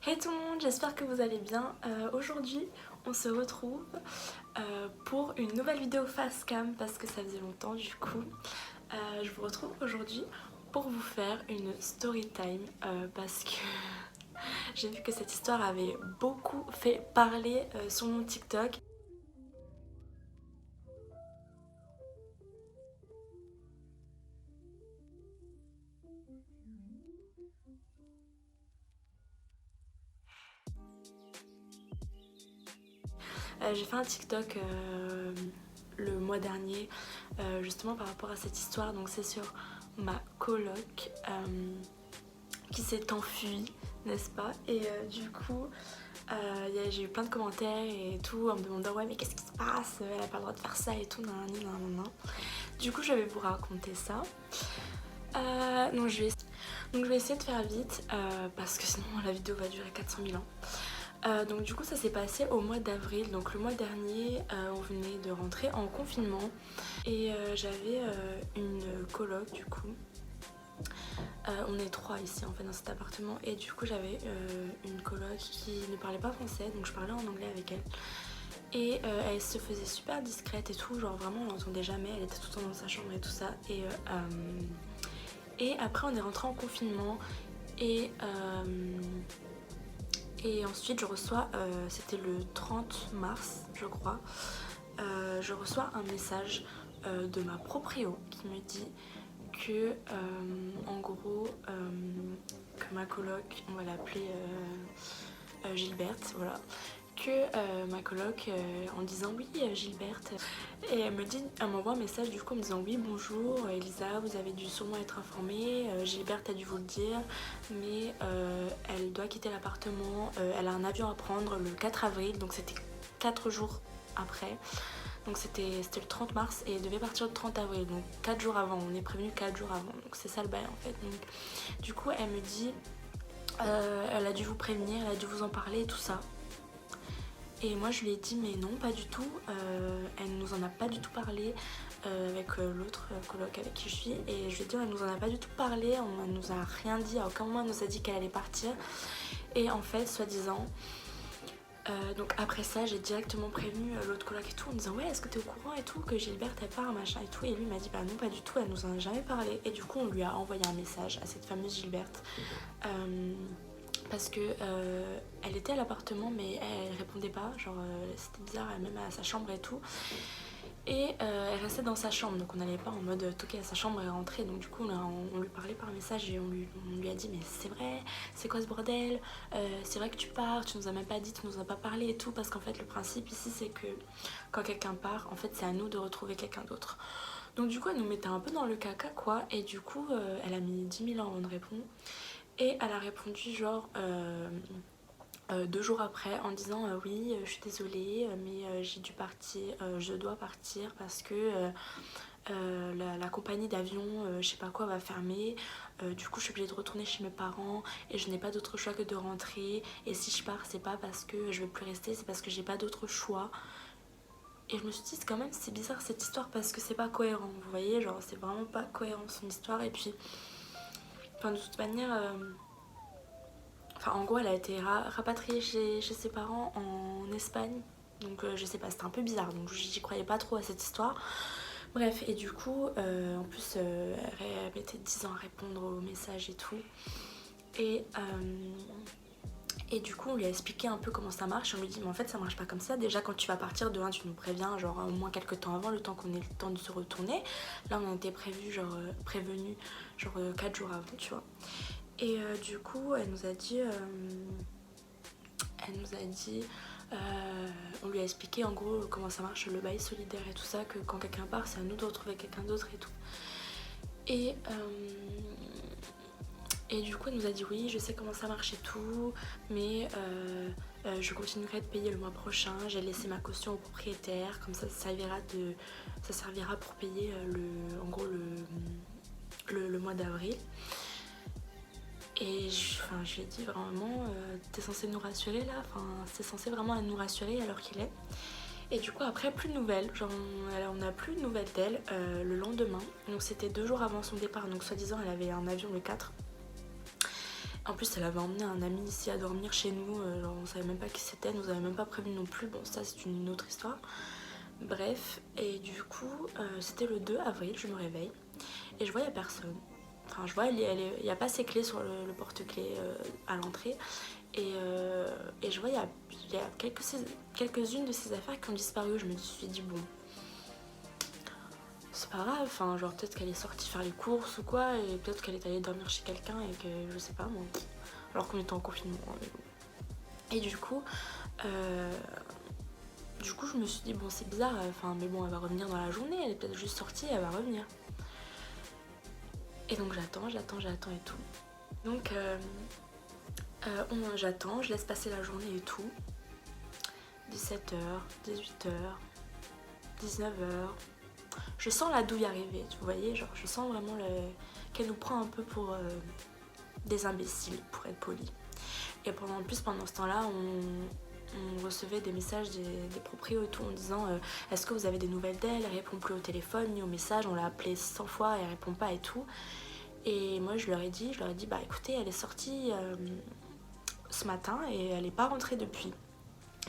Hey tout le monde, j'espère que vous allez bien. Aujourd'hui, on se retrouve pour une nouvelle vidéo face cam parce que ça faisait longtemps du coup. Je vous retrouve aujourd'hui pour vous faire une story time parce que j'ai vu que cette histoire avait beaucoup fait parler sur mon TikTok. J'ai fait un TikTok le mois dernier justement par rapport à cette histoire, donc c'est sur ma coloc qui s'est enfuie, n'est-ce pas? Et du coup j'ai eu plein de commentaires et tout en me demandant ouais mais qu'est-ce qui se passe, elle a pas le droit de faire ça et tout, nanani nanana. Du coup je vais vous raconter ça. Donc je vais essayer de faire vite parce que sinon la vidéo va durer 400 000 ans. Donc du coup ça s'est passé au mois d'avril, donc le mois dernier on venait de rentrer en confinement et j'avais une coloc du coup. On est 3 ici en fait dans cet appartement et du coup j'avais une coloc qui ne parlait pas français, donc je parlais en anglais avec elle. Et elle se faisait super discrète et tout, genre vraiment on l'entendait jamais, elle était tout le temps dans sa chambre et tout ça. Et après on est rentré en confinement et ensuite je reçois, c'était le 30 mars je crois, je reçois un message de ma proprio qui me dit que en gros que ma coloc, on va l'appeler Gilberte, voilà, que ma coloc en disant oui Gilberte, et elle m'envoie un message du coup en me disant oui bonjour Elisa, vous avez dû sûrement être informée, Gilberte a dû vous le dire mais elle doit quitter l'appartement, elle a un avion à prendre le 4 avril, donc c'était 4 jours après. Donc c'était le 30 mars et elle devait partir le 30 avril, donc 4 jours avant, on est prévenu 4 jours avant, donc c'est ça le bail en fait. Donc, du coup elle me dit, elle a dû vous prévenir, elle a dû vous en parler et tout ça. Et moi je lui ai dit mais non pas du tout, elle nous en a pas du tout parlé avec l'autre coloc avec qui je suis. Et je lui ai dit elle nous en a pas du tout parlé, elle nous a rien dit, à aucun moment elle nous a dit qu'elle allait partir. Et en fait soi-disant, donc après ça j'ai directement prévenu l'autre coloc et tout en disant ouais est-ce que t'es au courant et tout que Gilberte elle part machin et tout, et lui m'a dit bah non pas du tout, elle nous en a jamais parlé. Et du coup on lui a envoyé un message à cette fameuse Gilberte parce que elle était à l'appartement mais elle répondait pas, genre c'était bizarre, elle même à sa chambre et tout. Et elle restait dans sa chambre, donc on n'allait pas en mode toquer à sa chambre et rentrer. Donc du coup on lui parlait par message et on lui a dit mais c'est vrai, c'est quoi ce bordel, c'est vrai que tu pars, tu nous as même pas dit, tu nous as pas parlé et tout. Parce qu'en fait le principe ici c'est que quand quelqu'un part, en fait c'est à nous de retrouver quelqu'un d'autre. Donc du coup elle nous mettait un peu dans le caca quoi. Et du coup elle a mis 10 000 ans avant de répondre. Et elle a répondu genre 2 jours après en disant oui je suis désolée mais j'ai dû partir, je dois partir parce que la compagnie d'avion je sais pas quoi va fermer, du coup je suis obligée de retourner chez mes parents et je n'ai pas d'autre choix que de rentrer, et si je pars c'est pas parce que je veux plus rester, c'est parce que j'ai pas d'autre choix. Et je me suis dit quand même c'est bizarre cette histoire parce que c'est pas cohérent, vous voyez, genre c'est vraiment pas cohérent son histoire. Et puis enfin de toute manière enfin, en gros, elle a été rapatriée chez ses parents en Espagne. Donc je sais pas, c'était un peu bizarre. Donc j'y croyais pas trop à cette histoire. Bref, et du coup, en plus, elle mettait 10 ans à répondre aux messages et tout. Et du coup, on lui a expliqué un peu comment ça marche. On lui dit, mais en fait, ça marche pas comme ça. Déjà, quand tu vas partir, de 1, tu nous préviens, genre au moins quelques temps avant, le temps qu'on ait le temps de se retourner. Là, on a été prévenu, genre 4 jours avant, tu vois. Et du coup, elle nous a dit, on lui a expliqué en gros comment ça marche le bail solidaire et tout ça, que quand quelqu'un part, c'est à nous de retrouver quelqu'un d'autre et tout. Et du coup, elle nous a dit oui, je sais comment ça marche et tout, mais je continuerai de payer le mois prochain. J'ai laissé ma caution au propriétaire, comme ça, ça servira pour payer le mois d'avril. Et je lui ai dit vraiment, t'es censé nous rassurer là, enfin c'est censé vraiment nous rassurer alors qu'il est. Et du coup après plus de nouvelles, genre on n'a plus de nouvelles d'elle le lendemain. Donc c'était 2 jours avant son départ, donc soi-disant elle avait un avion le 4. En plus, elle avait emmené un ami ici à dormir chez nous, genre on savait même pas qui c'était, elle nous avait même pas prévenu non plus, bon ça c'est une autre histoire. Bref, et du coup, c'était le 2 avril, je me réveille, et je vois il y a personne. Enfin, je vois, il n'y a pas ses clés sur le porte-clés à l'entrée, et je vois il y a quelques-unes de ses affaires qui ont disparu. Je me suis dit, bon, c'est pas grave, enfin, genre peut-être qu'elle est sortie faire les courses ou quoi, et peut-être qu'elle est allée dormir chez quelqu'un et que je sais pas moi, alors qu'on était en confinement. Hein, mais bon. Et du coup, je me suis dit, bon, c'est bizarre, enfin, mais bon, elle va revenir dans la journée, elle est peut-être juste sortie, elle va revenir. Et donc j'attends et tout. Donc j'attends, je laisse passer la journée et tout. 17h, 18h, 19h. Je sens la douille arriver, vous voyez, genre je sens vraiment qu'elle nous prend un peu pour des imbéciles, pour être poli. Et en plus, pendant ce temps-là, on recevait des messages des proprios et tout en disant est-ce que vous avez des nouvelles d'elle? Elle répond plus au téléphone ni au message, on l'a appelée 100 fois, elle répond pas et tout. Et moi je leur ai dit bah écoutez, elle est sortie ce matin et elle est pas rentrée depuis.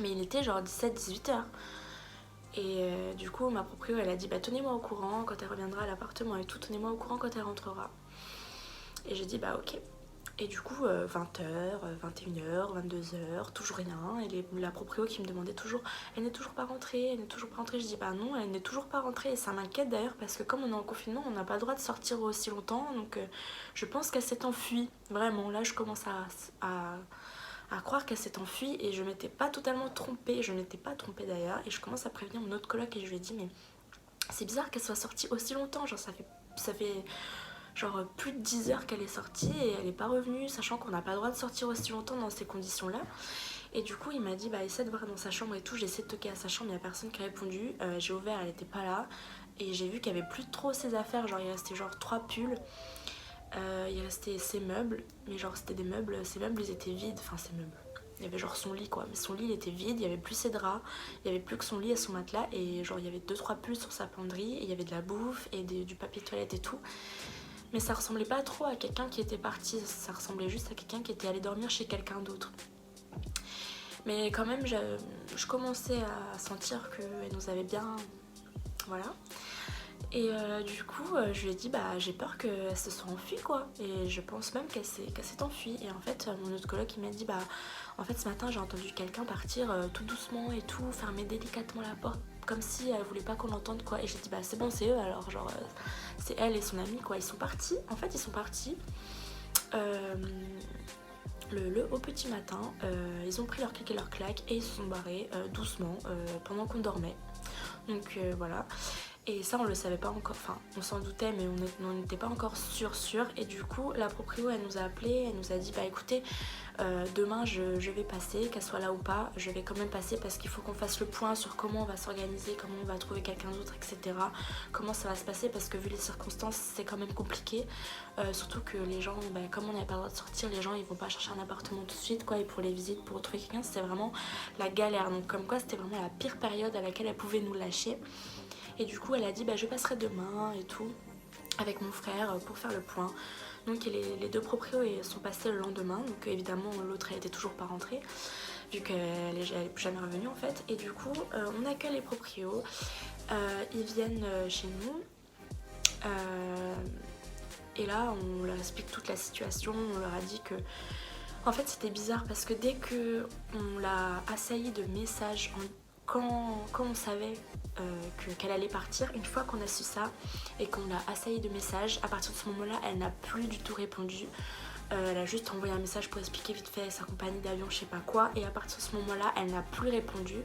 Mais il était genre 17-18h. Et du coup ma proprio elle a dit bah tenez-moi au courant quand elle reviendra à l'appartement et tout, tenez-moi au courant quand elle rentrera. Et j'ai dit bah ok. Et du coup 20h, 21h, 22h, toujours rien. Et la proprio qui me demandait toujours elle n'est toujours pas rentrée, elle n'est toujours pas rentrée. Je dis bah non, elle n'est toujours pas rentrée. Et ça m'inquiète d'ailleurs parce que comme on est en confinement, on n'a pas le droit de sortir aussi longtemps. Donc je pense qu'elle s'est enfuie. Vraiment, là je commence à croire qu'elle s'est enfuie et je m'étais pas totalement trompée. Je m'étais pas trompée d'ailleurs. Et je commence à prévenir mon autre coloc et je lui ai dit mais c'est bizarre qu'elle soit sortie aussi longtemps. Genre ça fait genre plus de 10 heures qu'elle est sortie et elle est pas revenue, sachant qu'on n'a pas le droit de sortir aussi longtemps dans ces conditions là. Et du coup il m'a dit bah essaie de voir dans sa chambre et tout. J'ai essayé de toquer à sa chambre, il n'y a personne qui a répondu. J'ai ouvert, elle était pas là. Et j'ai vu qu'il y avait plus trop ses affaires, genre il restait genre 3 pulls. Il restait ses meubles, mais genre c'était des meubles, ses meubles ils étaient vides, enfin ses meubles. Il y avait genre son lit quoi, mais son lit il était vide, il y avait plus ses draps, il y avait plus que son lit et son matelas, et genre il y avait 2-3 pulls sur sa penderie, et il y avait de la bouffe et du papier toilette et tout. Mais ça ressemblait pas trop à quelqu'un qui était parti, ça ressemblait juste à quelqu'un qui était allé dormir chez quelqu'un d'autre. Mais quand même, je commençais à sentir qu'elle nous avait bien... Voilà. Et du coup, je lui ai dit, bah j'ai peur qu'elle se soit enfuie quoi. Et je pense même qu'elle s'est enfuie. Et en fait, mon autre coloc il m'a dit, bah en fait ce matin j'ai entendu quelqu'un partir tout doucement et tout, fermer délicatement la porte, comme si elle voulait pas qu'on l'entende quoi. Et j'ai dit, bah c'est bon, c'est eux alors, genre c'est elle et son ami quoi. Ils sont partis, en fait ils sont partis. Au petit matin, ils ont pris leur clic et leur claque et ils se sont barrés doucement pendant qu'on dormait. Donc voilà. Et ça on le savait pas encore, enfin on s'en doutait mais on n'était pas encore sûr. Et du coup la proprio elle nous a appelé, elle nous a dit bah écoutez demain je vais passer, qu'elle soit là ou pas, je vais quand même passer parce qu'il faut qu'on fasse le point sur comment on va s'organiser, comment on va trouver quelqu'un d'autre, etc. Comment ça va se passer parce que vu les circonstances c'est quand même compliqué. Surtout que les gens, bah, comme on n'avait pas le droit de sortir, les gens ils vont pas chercher un appartement tout de suite quoi, et pour les visites, pour trouver quelqu'un c'était vraiment la galère. Donc comme quoi c'était vraiment la pire période à laquelle elle pouvait nous lâcher. Et du coup elle a dit bah je passerai demain et tout avec mon frère pour faire le point. Donc les deux proprios sont passés le lendemain, donc évidemment l'autre elle était toujours pas rentrée vu qu'elle est plus jamais revenue en fait. Et du coup on accueille les proprios, ils viennent chez nous et là on leur explique toute la situation, on leur a dit que en fait c'était bizarre parce que dès que on l'a assaillie de messages quand on savait qu'elle allait partir, une fois qu'on a su ça et qu'on l'a assaillie de messages, à partir de ce moment-là, elle n'a plus du tout répondu. Elle a juste envoyé un message pour expliquer vite fait sa compagnie d'avion, je sais pas quoi, et à partir de ce moment-là, elle n'a plus répondu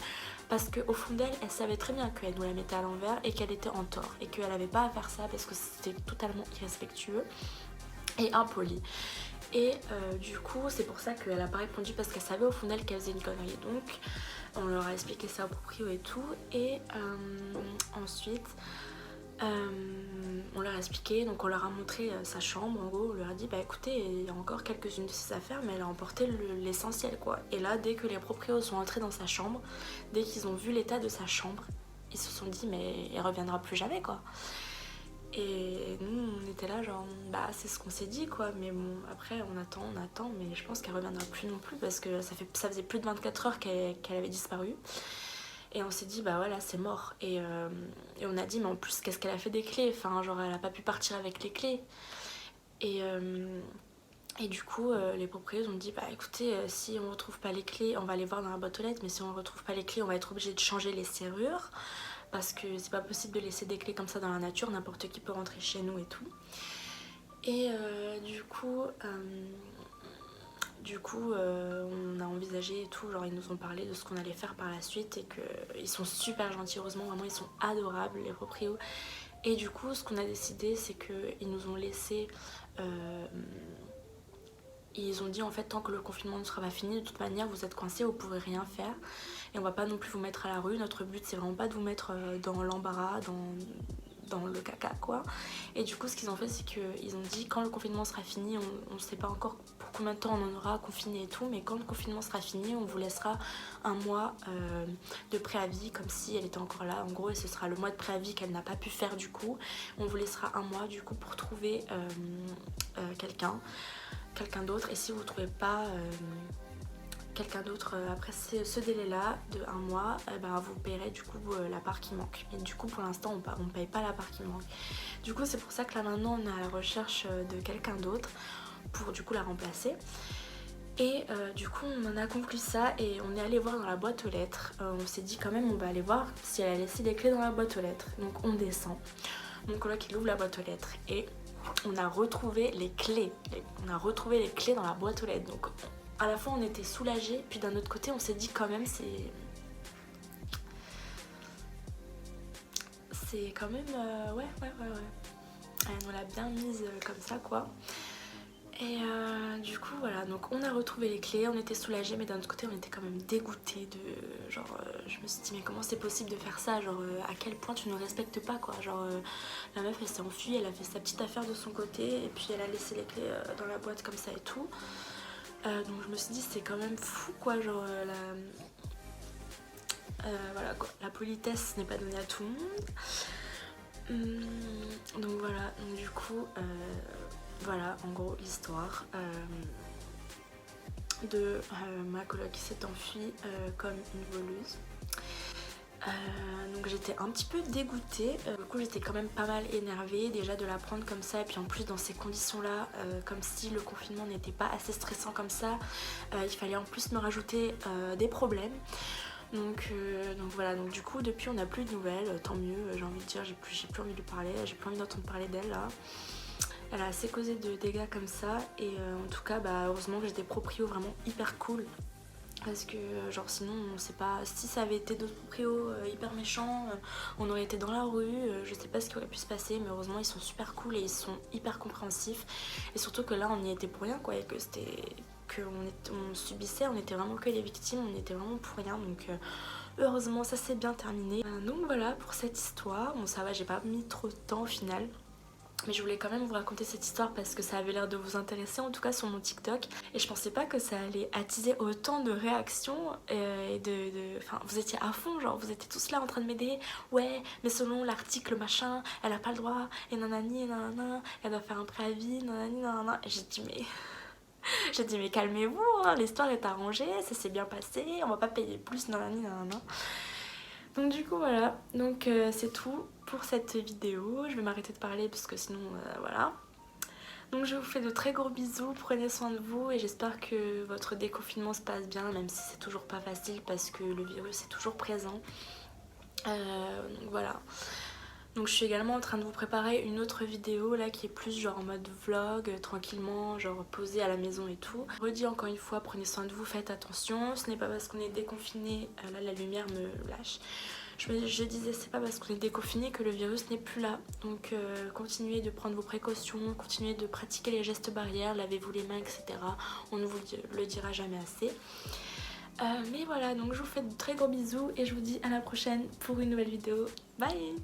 parce qu'au fond d'elle, elle savait très bien qu'elle nous la mettait à l'envers et qu'elle était en tort et qu'elle avait pas à faire ça parce que c'était totalement irrespectueux et impoli. Et du coup c'est pour ça qu'elle a pas répondu parce qu'elle savait au fond d'elle qu'elle faisait une connerie. Donc on leur a expliqué ça au proprio et tout. Et ensuite on leur a expliqué, donc on leur a montré sa chambre. En gros on leur a dit bah écoutez il y a encore quelques-unes de ses affaires mais elle a emporté l'essentiel quoi. Et là dès que les proprios sont entrés dans sa chambre, dès qu'ils ont vu l'état de sa chambre, ils se sont dit mais elle reviendra plus jamais quoi. Et nous on était là genre bah c'est ce qu'on s'est dit quoi, mais bon après on attend, mais je pense qu'elle reviendra plus non plus parce que ça faisait plus de 24 heures qu'elle avait disparu. Et on s'est dit bah voilà c'est mort. Et on a dit mais en plus qu'est-ce qu'elle a fait des clés, enfin genre elle a pas pu partir avec les clés. Et du coup les propriétaires ont dit bah écoutez si on retrouve pas les clés on va aller voir dans la boîte aux lettres, mais si on retrouve pas les clés on va être obligé de changer les serrures parce que c'est pas possible de laisser des clés comme ça dans la nature, n'importe qui peut rentrer chez nous et tout. Et du coup on a envisagé et tout, genre ils nous ont parlé de ce qu'on allait faire par la suite et qu'ils sont super gentils, heureusement, vraiment ils sont adorables les proprios. Et du coup ce qu'on a décidé c'est qu'ils nous ont laissé ils ont dit en fait tant que le confinement ne sera pas fini, de toute manière vous êtes coincés, vous pourrez rien faire et on va pas non plus vous mettre à la rue, notre but c'est vraiment pas de vous mettre dans l'embarras, dans le caca quoi. Et du coup ce qu'ils ont fait c'est qu'ils ont dit quand le confinement sera fini, on sait pas encore pour combien de temps on en aura confiné et tout, mais quand le confinement sera fini on vous laissera un mois de préavis comme si elle était encore là en gros, et ce sera le mois de préavis qu'elle n'a pas pu faire du coup. On vous laissera un mois du coup pour trouver quelqu'un d'autre, et si vous trouvez pas quelqu'un d'autre après ce délai là de un mois, ben, vous paierez du coup la part qui manque. Mais du coup pour l'instant on paye pas la part qui manque. Du coup c'est pour ça que là maintenant on est à la recherche de quelqu'un d'autre pour du coup la remplacer. Et du coup on en a conclu ça et on est allé voir dans la boîte aux lettres. On s'est dit quand même on va aller voir si elle a laissé des clés dans la boîte aux lettres. Donc on descend, mon coloc il ouvre la boîte aux lettres et on a retrouvé les clés. On a retrouvé les clés dans la boîte aux lettres. Donc à la fois on était soulagés, puis d'un autre côté on s'est dit quand même c'est quand même ouais. Elle nous l'a bien mise comme ça quoi. Et du coup voilà, donc on a retrouvé les clés, on était soulagés, mais d'un autre côté on était quand même dégoûtés de genre je me suis dit mais comment c'est possible de faire ça, genre à quel point tu ne respectes pas quoi, genre la meuf elle s'est enfuie, elle a fait sa petite affaire de son côté et puis elle a laissé les clés dans la boîte comme ça et tout. Donc je me suis dit c'est quand même fou quoi, genre voilà quoi, la politesse n'est pas donnée à tout le monde. Donc voilà, donc du coup voilà en gros l'histoire de ma coloc qui s'est enfuie comme une voleuse. Donc j'étais un petit peu dégoûtée, du coup j'étais quand même pas mal énervée déjà de la prendre comme ça, et puis en plus dans ces conditions là, comme si le confinement n'était pas assez stressant comme ça, il fallait en plus me rajouter des problèmes. Donc voilà, donc du coup depuis on n'a plus de nouvelles, tant mieux, j'ai envie de dire, j'ai plus envie de lui parler, j'ai plus envie d'entendre parler d'elle là. Elle a assez causé de dégâts comme ça, et en tout cas bah heureusement que j'ai des proprios vraiment hyper cool. Parce que genre sinon on sait pas, si ça avait été d'autres proprios hyper méchants, on aurait été dans la rue, je sais pas ce qui aurait pu se passer, mais heureusement ils sont super cool et ils sont hyper compréhensifs. Et surtout que là on y était pour rien quoi, et que on subissait, on était vraiment que les victimes, on était vraiment pour rien, donc heureusement ça s'est bien terminé. Donc voilà pour cette histoire, bon ça va, j'ai pas mis trop de temps au final. Mais je voulais quand même vous raconter cette histoire parce que ça avait l'air de vous intéresser, en tout cas sur mon TikTok. Et je pensais pas que ça allait attiser autant de réactions et Enfin, vous étiez à fond, genre vous étiez tous là en train de m'aider. Ouais, mais selon l'article machin, elle a pas le droit, et nanani, et nanana, elle doit faire un préavis, nanani, nanana. Et j'ai dit mais... J'ai dit mais calmez-vous, hein, l'histoire est arrangée, ça s'est bien passé, on va pas payer plus, nanani, nanana. Donc du coup voilà, donc c'est tout pour cette vidéo. Je vais m'arrêter de parler parce que sinon voilà. Donc je vous fais de très gros bisous, prenez soin de vous et j'espère que votre déconfinement se passe bien, même si c'est toujours pas facile parce que le virus est toujours présent. Donc voilà. Donc je suis également en train de vous préparer une autre vidéo là qui est plus genre en mode vlog, tranquillement, genre posé à la maison et tout. Je redis encore une fois, prenez soin de vous, faites attention, ce n'est pas parce qu'on est déconfiné, là la lumière me lâche. Je disais c'est pas parce qu'on est déconfiné que le virus n'est plus là. Donc continuez de prendre vos précautions, continuez de pratiquer les gestes barrières, lavez-vous les mains etc. On ne vous le dira jamais assez. Mais voilà, donc je vous fais de très gros bisous et je vous dis à la prochaine pour une nouvelle vidéo. Bye!